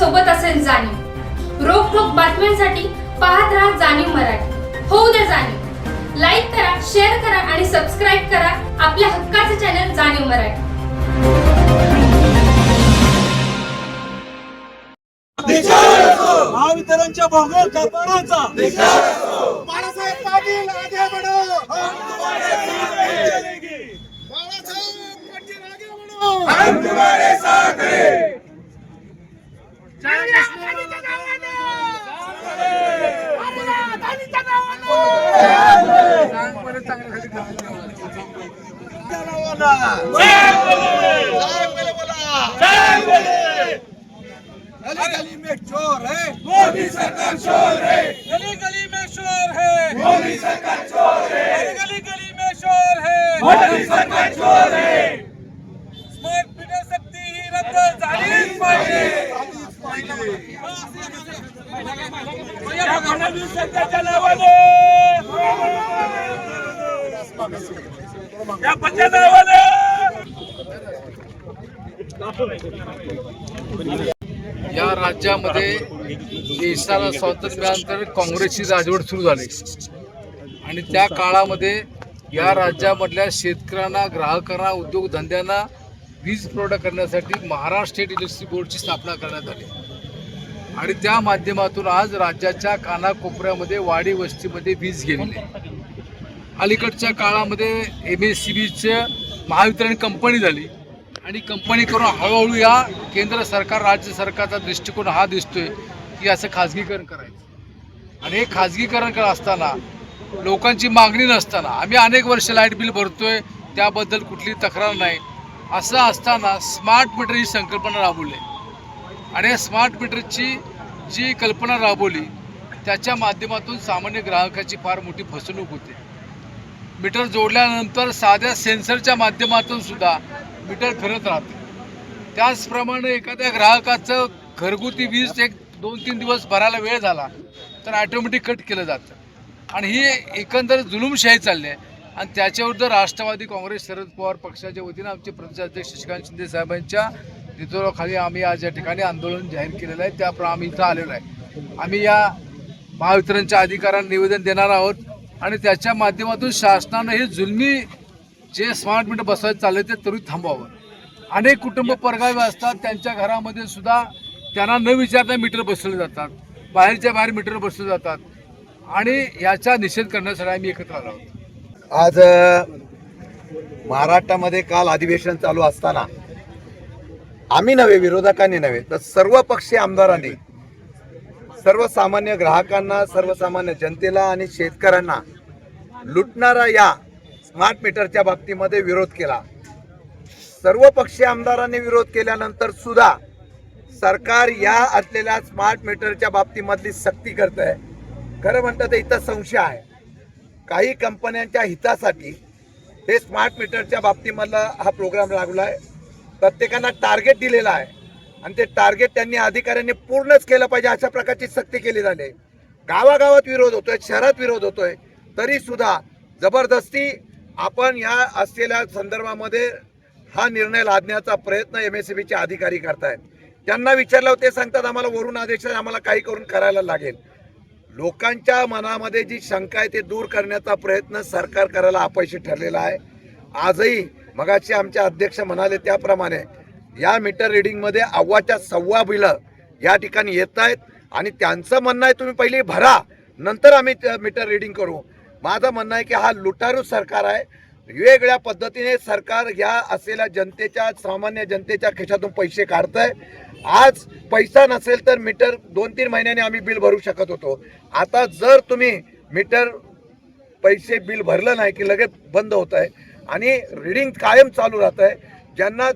सोबत असेल जाणीव। रोखोक बातम्यांसाठी पाहत राहा जाणीव मराठी। होऊ द्या जाणीव। लाईक करा, शेअर करा आणि सबस्क्राईब करा आपल्या हक्काचे चॅनल जाणीव मराठी। महावितरणच्या भोंगळ कापडाचा बाळासाहेब पाटील आगे बढो, हम तुम्हारे साथ हैं। बाळासाहेब पाटील आगे बढो, हम तुम्हारे साथ हैं। गली गली में चोर है, मोदी सरकार चोर है। गली गली में चोर है, मोदी सरकार चोर है। गली गली में चोर है, मोदी सरकार चोर है। स्मार्ट मीटर सक्ती ही रद्द झालीच पाहिजे। सत्याच्या नावाने, या पच्या नावाने या राज्यामध्ये देशाला स्वातंत्र्यानंतर काँग्रेसची राजवट सुरू झाली आणि त्या काळामध्ये या राज्यामधल्या शेतकऱ्यांना, ग्राहकांना, उद्योगधंद्यांना वीज पुरवठा करण्यासाठी महाराष्ट्र स्टेट इलेक्ट्रिसिटी बोर्डची स्थापना करण्यात आली आणि त्या माध्यमातून आज राज्याच्या कानाकोपऱ्यामध्ये वाडी वस्तीमध्ये वीज गेलेली आहे। अलीकडच्या काळामध्ये MSCBचं महावितरण कंपनी झाली आणि कंपनी करून हळूहळू या केंद्र सरकार, राज्य सरकारचा दृष्टिकोन हा दिसतोय की असं खाजगीकरण करायचं आणि हे खाजगीकरण करत असताना लोकांची मागणी नसताना आम्ही अनेक वर्ष लाईट बिल भरतोय, त्याबद्दल कुठली तक्रार नाही, असं असताना स्मार्ट मीटर ही संकल्पना राबवली आणि या स्मार्ट मीटरची जी कल्पना राबवली त्याच्या माध्यमातून सामान्य ग्राहकाची फार मोठी फसवणूक होते। मीटर जोडल्यानंतर साध्या सेन्सरच्या माध्यमातून सुद्धा मीटर फिरत राहते। त्याचप्रमाणे एखाद्या ग्राहकाचं घरगुती वीज 1-2-3 दिवस भरायला वेळ झाला तर ॲटोमॅटिक कट केलं जातं आणि ही एकंदर जुलूमशाही चालली आहे आणि त्याच्याविरुद्ध राष्ट्रवादी काँग्रेस शरद पवार पक्षाच्या वतीनं आमचे प्रदेशाध्यक्ष शशिकांत शिंदे साहेबांच्या नेतृत्वाखाली आम्ही आज या ठिकाणी आंदोलन जाहीर केलेलं आहे। त्याप्रमाणे आम्ही इथं आलेलो आहे। आम्ही या महावितरणच्या अधिकाऱ्यांना निवेदन देणार आहोत आणि त्याच्या माध्यमातून शासनानं हे जुलमी जे स्मार्ट मीटर बसवायचं चाललं ते त्वरित थांबवावं। अनेक कुटुंब परगावी असतात, त्यांच्या घरामध्ये सुद्धा त्यांना न विचारता मीटर बसवले जातात, बाहेरच्या बाहेर मीटर बसवले जातात आणि याचा निषेध करण्यासाठी आम्ही एकत्र आलो आहोत। आज महाराष्ट्रामध्ये काल अधिवेशन चालू असताना आम्ही नव्हे, विरोधकांनी नव्हे तर सर्व पक्षीय आमदारांनी सर्वसामान्य ग्राहकांना, सर्वसामान्य जनतेला आणि शेतकऱ्यांना लुटणारा या स्मार्ट मीटरच्या बाबतीमध्ये विरोध केला। सर्व पक्षीय आमदारांनी विरोध केल्यानंतर सुद्धा सरकार या असलेल्या स्मार्ट मीटरच्या बाबतीमधली सक्ती करत आहे। खरं म्हणतं तर इथं संशय आहे, काही कंपन्यांच्या हितासाठी हे स्मार्ट मीटरच्या बाबतीमधला हा प्रोग्राम लागला आहे। प्रत्येकांना टार्गेट दिलेला आहे आणि ते टार्गेट त्यांनी अधिकाऱ्यांनी पूर्णच केलं पाहिजे अशा प्रकारची सक्ती केली झाली। गावागावात विरोध होतोय, शहरात विरोध होतोय, तरी सुद्धा जबरदस्ती आपण या असलेल्या संदर्भामध्ये हा निर्णय लादण्याचा प्रयत्न MSCBचे अधिकारी करतायत। त्यांना विचारलं होते, सांगतात आम्हाला वरून आदेश आहे, आम्हाला काही करून करायला लागेल। लोकांच्या मनामध्ये जी शंका आहे ते दूर करण्याचा प्रयत्न सरकार करायला अपयशी ठरलेला आहे। आजही मगाशी आमचे अध्यक्ष म्हणाले त्याप्रमाणे या मीटर रिडिंगमध्ये 1.25 बिलं या ठिकाणी येत आहेत आणि त्यांचं म्हणणं आहे तुम्ही पहिली भरा, नंतर आम्ही मीटर रिडिंग करू। माझं म्हणणं आहे की हा लुटारू सरकार आहे। वेगवेगळ्या पद्धतीने सरकार या असलेल्या जनतेच्या, सामान्य जनतेच्या खिशातून पैसे काढतंय। आज पैसा नसेल तर मीटर 2-3 महिन्यांनी आम्ही बिल भरू शकत होतो। आता जर तुम्ही मीटर पैसे बिल भरलं नाही की लगेच बंद होत आहे आणि रिडिंग कायम चालू राहत आहे। ज्यांना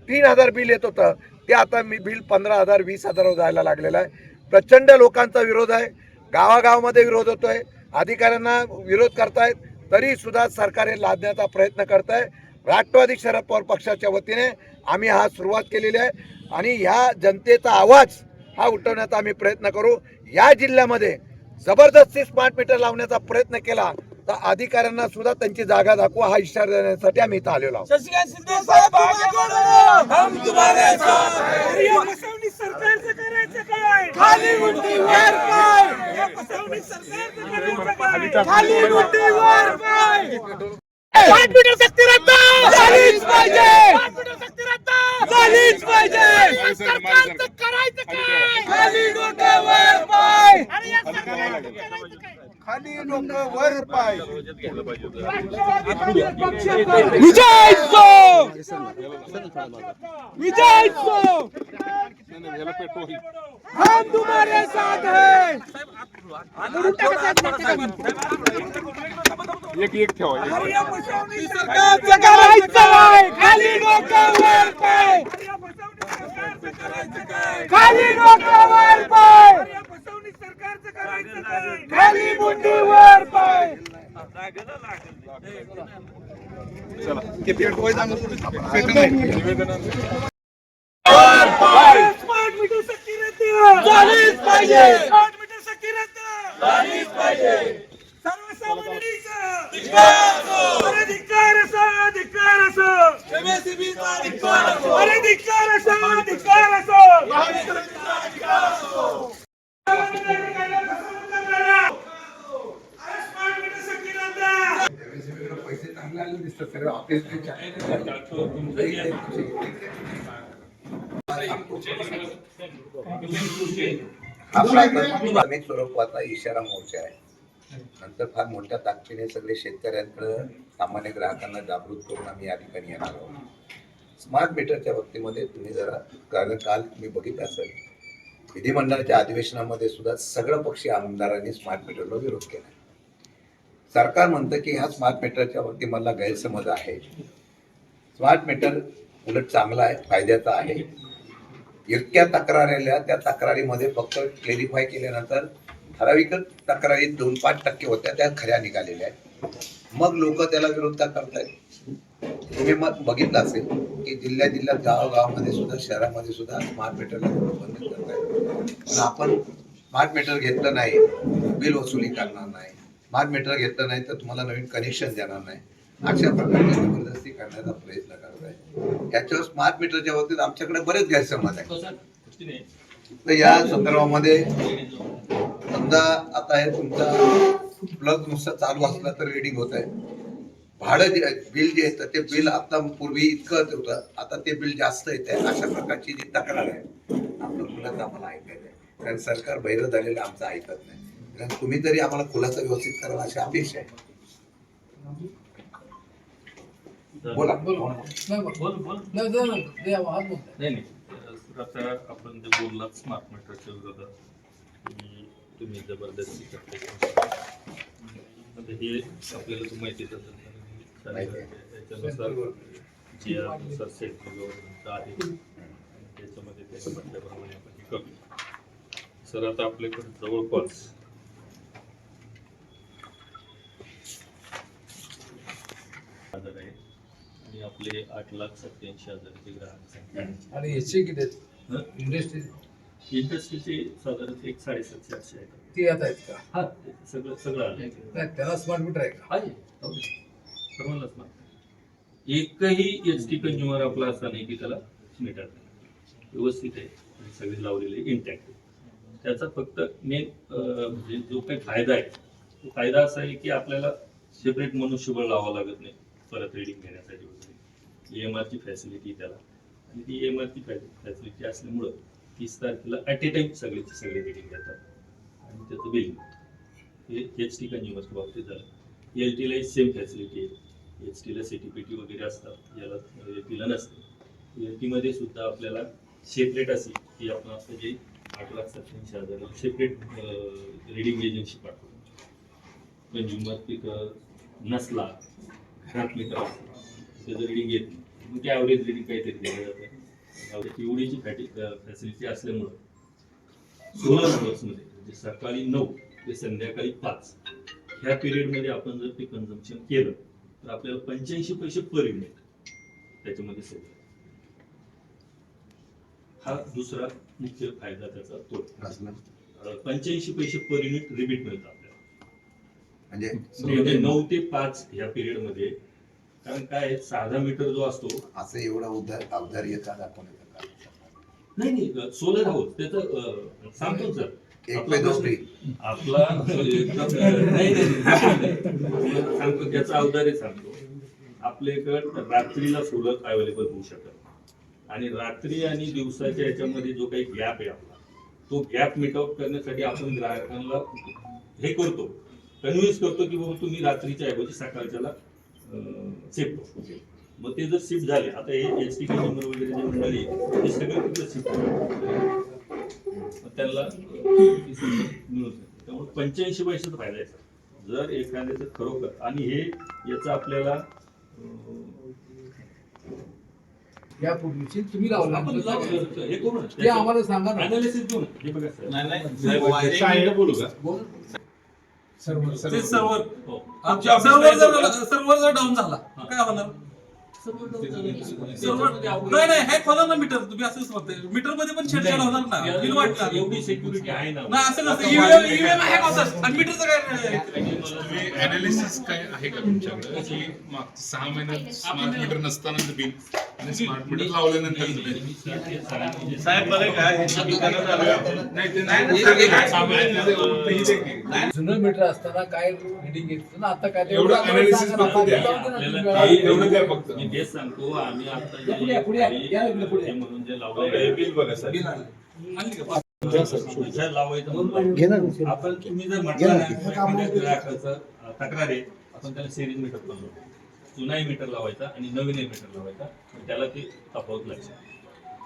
3,000 बिल येत होतं ते आता मी बिल 15,000 20,000 जायला लागलेलं आहे। प्रचंड लोकांचा विरोध आहे, गावागावामध्ये विरोध होतोय, अधिकाऱ्यांना विरोध करतायत, तरी सुद्धा सरकार हे लादण्याचा प्रयत्न करत आहे। राष्ट्रवादी शरद पवार पक्षाच्या वतीने आम्ही हा सुरुवात केलेली आहे आणि ह्या जनतेचा आवाज हा उठवण्याचा आम्ही प्रयत्न करू। या जिल्ह्यामध्ये जबरदस्ती स्मार्ट मीटर लावण्याचा प्रयत्न केला तर अधिकाऱ्यांना सुद्धा त्यांची जागा दाखवा हा इशारा देण्यासाठी आम्ही इथं आलेलो आहोत। शशिकांत शिंदे साहेब आगे बढ़ो, हम तुम्हारे साथ हैं। करायचं काय? खाली मुठी वर पाय. या फसवणूक सरकारचं करायचं काय? खाली मुठी वर पाय. 5 मीटर सक्ती रद्द झालीच पाहिजे. 5 मीटर सक्ती रद्द झालीच पाहिजे. सरकारचं करायचं काय? खाली डोकं वर पाय. आणि या सरकारचं करायचं काय? खाली डोकं वर पाय. विजय असो. विजय असो. हम तुम्हारे साथ हैं. एक ठेवा. सरकारचं करायचं काय? खाली डोकं वर पाय. खाली डोकं वर पाय. खाली मुंडी वर पाय. स्मार्ट मीटर सक्ती रद्द झालीच पाहिजे. स्मार्ट मीटर सक्ती रद्द झालीच पाहिजे. सर्वसामान्यांचा धिक्कार असो. अरे धिक्कार असो. धिक्कार असो. अरे धिक्कार असो. धिक्कार असो. पैसे चांगले आले दिसतात सर्व ऑफिस प्राथमिक स्वरूपाचा इशारा मोर्चा आहे. नंतर फार मोठ्या ताकदीने सगळे शेतकऱ्यांकडे सामान्य ग्राहकांना जागृत करून आम्ही या ठिकाणी येणार आहोत. स्मार्ट मीटरच्या बाबतीमध्ये तुम्ही जरा काल तुम्ही बघितलं असेल विधिमंडळाच्या अधिवेशनामध्ये सुद्धा सगळं पक्षीय आमदारांनी स्मार्ट मीटरला विरोध केला. सरकार म्हणतं की ह्या स्मार्ट मीटरच्या बाबतीत मला गैरसमज आहे. स्मार्ट मीटर उलट चांगला आहे, फायद्याचा आहे. इतक्या तक्रारी आल्या, त्या तक्रारीमध्ये फक्त क्लेरिफाय केल्यानंतर ठराविकच तक्रारी 2-5% होत्या, त्या खऱ्या निघालेल्या आहेत. मग लोक त्याला विरोध का करतायत? तुम्ही मग बघितलं असेल की जिल्ह्यात गावागावामध्ये सुद्धा शहरामध्ये सुद्धा स्मार्ट मीटरला बंद करतायत. पण आपण स्मार्ट मीटर घेतलं नाही, बिल वसुली करणार नाही. स्मार्ट मीटर घेतलं नाही तर तुम्हाला नवीन कनेक्शन देणार नाही, अशा प्रकारची जबरदस्ती करण्याचा प्रयत्न करत आहे. याच्यावर स्मार्ट मीटरच्या बाबतीत आमच्याकडे बरेच गैरसमज आहे. तर या संदर्भामध्ये समजा आता हे तुमचा प्लग नुसतं चालू असला तर रिडिंग होत आहे. भाडं जे बिल जे येतं ते बिल आता पूर्वी इतकं होतं, आता ते बिल जास्त येत आहे. अशा प्रकारची जी तक्रार आहे आपलं मुलांना आम्हाला ऐकायचं आहे. कारण सरकार बहिरं झालेलं आमचं ऐकत नाही. कारण तुम्ही तरी आम्हाला खुलासा व्यवस्थित करा अशी अपेक्षा आहे. बोला. आता आपण जे बोललात स्मार्ट मीटरच्या विरोधात तुम्ही जबरदस्ती करताय, हे आपल्याला तर माहितीच असेल. त्याच्यानुसार जी अनुसार सेंट्रल गव्हर्नमेंट आहे त्याच्यामध्ये त्याच्या म्हटल्याप्रमाणे आपण हे करू. सर आता आपल्याकडे जवळपास हजार आहे आणि आपले 8,87,000 ग्राहक संख्या. आणि याचे किती इंडस्ट्री इंडस्ट्रीचे साधारण 7,700-800 आहेत. ती आता आहेत का? हा सगळं आलं नाही, त्याला स्मार्ट मीटर आहे का? सर्वांना स्मार्ट. एकही एचटी कंझ्युमर आपला असा नाही की त्याला मीटर व्यवस्थित आहे, सगळे लावलेले इंटॅक्ट. त्याचा फक्त मेन म्हणजे जो काही फायदा आहे तो फायदा असा आहे की आपल्याला सेपरेट मनुष्यबळ लावावं लागत नाही परत रिडिंग घेण्यासाठी वगैरे. EMR ची फॅसिलिटी त्याला, आणि ती EMR ची फॅसिलिटी असल्यामुळं 30 तारखेला ॲट ए टाइम सगळे रिडिंग घेतात आणि त्याचं बिल हे एचटी कंझ्युमरच्या बाबतीत झालं. LTला सेम फॅसिलिटी आहे. HTला CTPT वगैरे असतात, याला LTला नसते. LTमध्ये सुद्धा आपल्याला सेपरेट असेल की आपण असं जे 8,87,000 सेपरेट रिडिंग एजन्सी पाठवतो. कंझ्युमर पिकर नसला, घरात मीटर असतो त्याचं रिडिंग येत नाही, मग ते ॲव्हरेज रिडिंग काहीतरी दिलं जातं. एवढीची फॅसिलिटी असल्यामुळं 16 आवर्समध्ये म्हणजे सकाळी 9 ते संध्याकाळी 5 ह्या पिरियडमध्ये आपण जर ते कन्झम्पशन केलं तर आपल्याला 85 पैसे पर युनिट त्याच्यामध्ये सेव्ह. हा दुसरा मुख्य फायदा त्याचा तो 85 पैसे पर युनिट रिबीट मिळतं आपल्याला. म्हणजे 9 ते 5 ह्या पिरियडमध्ये. कारण काय साधा मीटर जो असतो असं एवढा औदार्य का दाखवण्याचं नाही सोलर हाऊस त्याचं सांगतो सर. आपला गोष्टी आपला एकदम नाही सांगतो त्याचं अवधारे सांगतो. आपल्याकडं रात्रीला सोलर अवेलेबल होऊ शकत आणि रात्री आणि दिवसाच्या याच्यामध्ये जो काही गॅप आहे आपला तो गॅप मिट आउट करण्यासाठी आपण ग्राहकांना हे करतो, कन्व्हिन्स करतो की बाबा तुम्ही रात्रीच्या ऐवजी सकाळच्याला शिफ्ट हो. मग ते जर शिफ्ट झाले, आता हे एचटी कंझ्युमर वगैरे जे मंडळी आहे ते सगळे तिकडे शिफ्ट त्याला मिळू शकते. त्यामुळे 85 पैशाचा फायदा आहे सर जर एखाद्याचं खरोखर. आणि हे याचं आपल्याला यापूर्वीची तुम्ही लावला आपण लावलं, हे करू ना ते आम्हाला सांगा ना. अनालिसिस देऊ ना. हे बघा सर, ते सर्व्हर हो. सर्व्हर जर डाऊन झाला काय होणार? नाही नाही हे खोला ना मीटर. तुम्ही असंच म्हणताय मीटर मध्ये पण छेडछाड होणार ना, बिल वाटणार. एवढी सिक्युरिटी आहे ना. नाही असं नसतं. ईव्हीएम हॅक होतात आणि मीटरचं काय अनालिसिस काय आहे का तुमच्याकडे की मागच्या 6 महिन्यात स्मार्ट मीटर नसताना बिल आणि स्मार्ट मीटर लावल्यानंतर साहेब बरं काय जुनं मीटर असताना काय रिडिंग येत ना, आता काय ते एवढं analysis फक्त द्या. एवढं द्या फक्त. मी तेच सांगतो. आम्ही आता पुढे. म्हणून जे लावलंय बिल बघा सर. लावायचं म्हणून आपण तुम्ही जर म्हटलं ना एखाद्या ग्राहकाचं तक्रार आहे, आपण त्याला सिरीज मीटर बनवतो. जुनाही मीटर लावायचा आणि नवीनही मीटर लावायचा, त्याला ते तफावत लागते.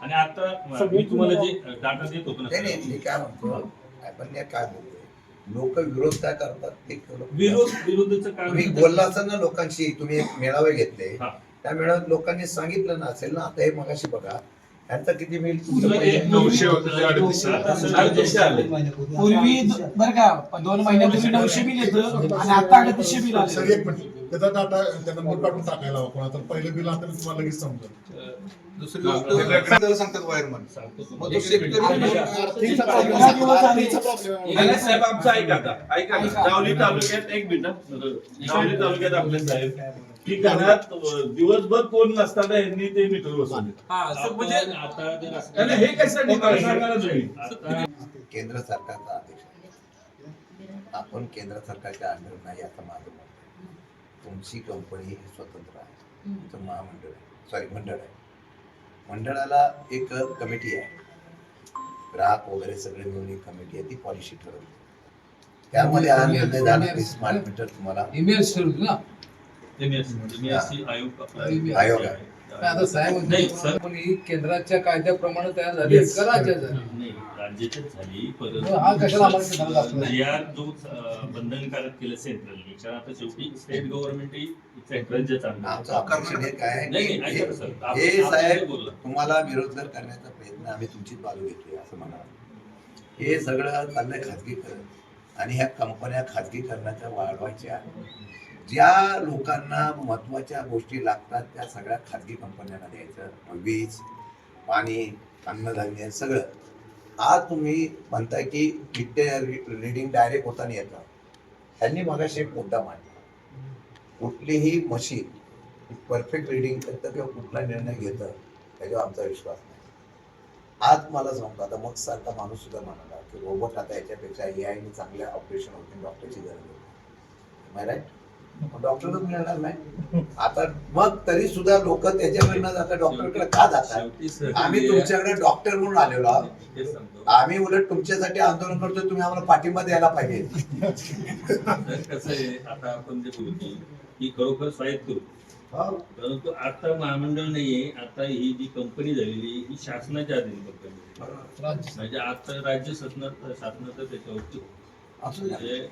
आणि आता मी तुम्हाला जे डाटा देत होतो ना, मी काय म्हणतो आपण काय बोलतोय, लोक विरोध काय करतात ते विरोधचं तुम्ही कारण बोलला असाल ना लोकांशी, तुम्ही एक मेळावे घेतले हा. त्या मेळाव्यात लोकांनी सांगितलं ना असेल ना, आता हे मगाशी बघा यांचं किती मिळेल 900 होते ते 3800 आले. पूर्वी बरं का 2 महिन्यापूर्वी 900 बिल येतं आणि आता 3800 बिल सर आलं. एक मिनिट त्याचा डाटा त्या नंबर काढून टाकायला हवा कोणा तर पहिलं बिल आता मी तुम्हाला लगेच समजेल. दुसरी गोष्ट सांगतात वायरमन मग तो शेतकरी आर्थिकचा problem एका दिवस आहे. आर्थिकचा problem आहे. आणि साहेब आमचं ऐका ना जावली तालुक्यात एक मिनिट जावली तालुक्यात आपले साहेब की घरात दिवसभर कोण नसताना यांनी ते मीटर बसवले. म्हणजे आता जर असं- आणि हे कशासाठी सांगा ना तुम्ही. आता केंद्र सरकारचा आदेश आहे. आपण केंद्र सरकारच्या अंडर नाही असं माझं मत आहे. तुमची कंपनी ही स्वतंत्र आहे, तुमचं महामंडळ आहे, सॉरी मंडळ आहे. मंडळाला एक कमिटी आहे, ग्राहक वगैरे सगळे मिळून एक कमिटी आहे, ती पॉलिसी ठरवते. त्यामध्ये हा निर्णय झाला की स्मार्ट मीटर तुम्हाला ईमेल्स ठरवतो ना. MSC आयोग आपला आयोग आहे. आता साहेब नाही, सर. पण ही केंद्राच्या कायद्याप्रमाणे तयार झाली Yes. का राज्यात झाली? नाही, राज्यातच झाली. हा कशाला आम्हाला ते सांगत असतो? या जो बंधनकारक केलं सेंट्रलने, कारण आता शेवटी स्टेट गव्हर्नमेंट ही सेंट्रलचे आमचं आकर्षण हे काय आहे नाही, की नाही, ऐका सर. आपण- हे आपण साहेब जे बोलला. तुम्हाला विरोध जर करण्याचा प्रयत्न आम्ही तुमचीच बाजू घेतोय असं म्हणा. हे सगळं चाललंय खाजगीकरण आणि ह्या कंपन्या खाजगीकरणाच्या वाढवायच्या. ज्या लोकांना महत्वाच्या गोष्टी लागतात त्या सगळ्या खाजगी कंपन्यांना द्यायचं. वीज, पाणी, अन्नधान्य सगळं. आज तुम्ही म्हणताय की रिडिंग डायरेक्ट होताना येतं. त्यांनी मगाशी एक मुद्दा मांडला, कुठलीही मशीन परफेक्ट रिडिंग करतं किंवा कुठला निर्णय घेतं त्याच्यावर आमचा विश्वास नाही. आज मला सांगतो, आता मग सारखा माणूस सुद्धा म्हणाला की रोबोट आता याच्यापेक्षा एआयने चांगल्या ऑपरेशन होते, डॉक्टरची गरज आहे. राईट, डॉक्टरच मिळणार नाही आता. मग तरी सुद्धा लोक त्याच्याकडनं जातात डॉक्टरकडे का जातात? शेवटी सर, आम्ही तुमच्याकडे डॉक्टर म्हणून आलेलो आहोत. तेच सांगतो. आम्ही उलट तुमच्यासाठी आंदोलन करतो, तुम्ही आम्हाला पाठिंबा द्यायला पाहिजे. तर कसं आहे, आता आपण जे बोलतो की खरोखर स्वायत्त करू, हो. परंतु आता महामंडळ नाहीये. आता ही जी कंपनी झालेली ही शासनाच्या अधीन कंपनी राज्य म्हणजे आता राज्य शासनाचं त्याच्यावरती असू द्या. म्हणजे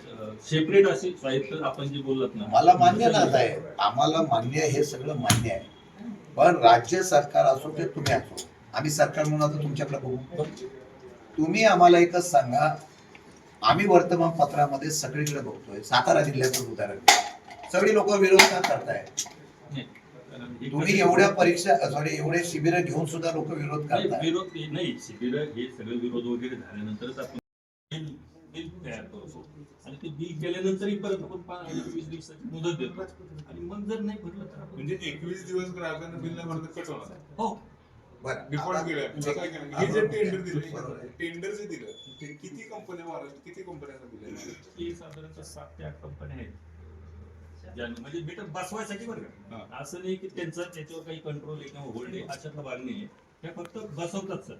सेपरेट अशी स्वायत्त आपण जे बोलत ना, मला मान्य ना आहे, आम्हाला मान्य आहे, हे सगळं मान्य आहे. पण राज्य सरकार असो ते तुम्ही असो, आम्ही सरकार म्हणून आता तुमच्याकडे बघू. तुम्ही आम्हाला एकच सांगा, आम्ही वर्तमानपत्रामध्ये सगळीकडे बघतोय, सातारा जिल्ह्याचं उदाहरण सगळी लोक विरोध का करताय? नाही, कारण हे तुम्ही कसं- एवढ्या परीक्षा सॉरी एवढे शिबिरं घेऊन सुद्धा लोक विरोध नाही, करताय. विरोध नाही. शिबिर हे सगळे विरोध वगैरे झाल्यानंतरच आपण बिल तयार करतो आणि ते बिल केल्यानंतरही परत आपण 20 दिवसाची मुदत देतो आणि मग जर नाही भरलं तर आपण म्हणजे 21 दिवस ग्राहकांना बिल नाही भरलं कट होणार. हो बरं डिफॉल्ट दिलाय म्हणजे काय केलं? हे जे टेंडर दिलं टेंडर जे दिलं ते किती कंपन्या महाराष्ट्र किती कंपन्यांना दिलं ही साधारणतः 7 ते 8 कंपन्या आहेत ज्यांनी म्हणजे मीटर बसवायसाठी बरं का असं नाही की त्यांचा त्याच्यावर काही कंट्रोल आहे किंवा होल्ड आहे अशातला भाग नाही त्या फक्त बसवतात सर